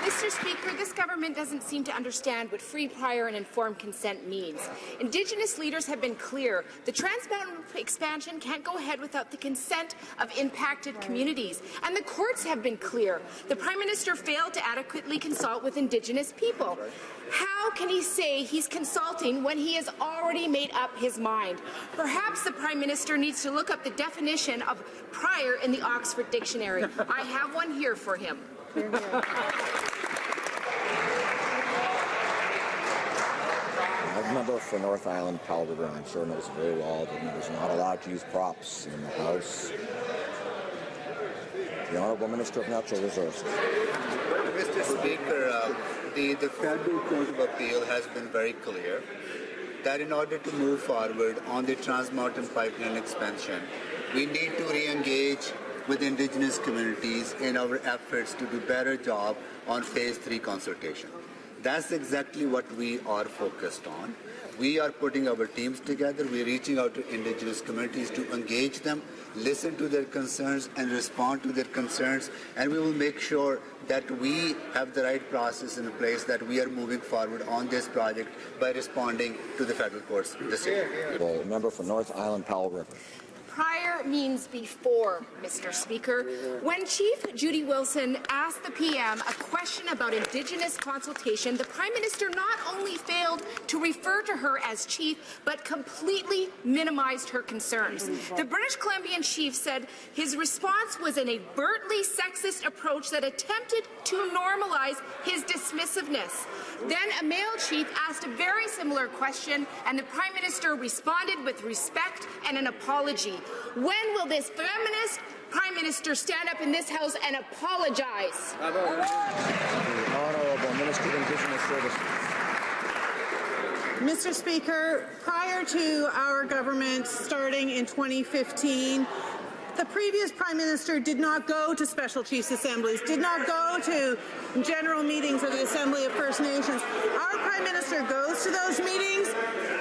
Mr. Speaker, this government doesn't seem to understand what free, prior and informed consent means. Indigenous leaders have been clear. The Trans Mountain expansion can't go ahead without the consent of impacted communities. And the courts have been clear. The Prime Minister failed to adequately consult with Indigenous people. How can he say he's consulting when he has already made up his mind? Perhaps the Prime Minister needs to look up the definition of prior in the Oxford Dictionary. I have one here for him. A member for North Island, Palbert, I'm sure knows very well that he was not allowed to use props in the House. The Honourable Minister of Natural Resources. Mr. Speaker, the Federal Court of Appeal has been very clear that in order to move forward on the Trans Mountain Pipeline expansion, we need to re-engage with Indigenous communities in our efforts to do a better job on Phase 3 consultation. That's exactly what we are focused on. We are putting our teams together. We're reaching out to Indigenous communities to engage them, listen to their concerns and respond to their concerns, and we will make sure that we have the right process in place, that we are moving forward on this project by responding to the federal court's decision. Well, member for North Island, Powell River. Prior means before, Mr. Speaker. When Chief Judy Wilson asked the PM a question about Indigenous consultation, the Prime Minister not only failed to refer to her as Chief, but completely minimized her concerns. The British Columbian Chief said his response was an overtly sexist approach that attempted to normalize his dismissiveness. Then a male chief asked a very similar question, and the Prime Minister responded with respect and an apology. When will this feminist Prime Minister stand up in this House and apologize? The Honourable Minister of Indigenous Services. Mr. Speaker, prior to our government starting in 2015, the previous Prime Minister did not go to Special Chiefs Assemblies, did not go to general meetings of the Assembly of First Nations. Our Prime Minister goes to those meetings,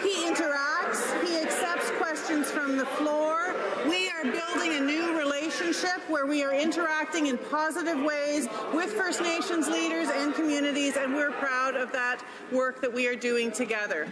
he interacts, he accepts questions from the floor. We are building a new relationship where we are interacting in positive ways with First Nations leaders and communities, and we're proud of that work that we are doing together.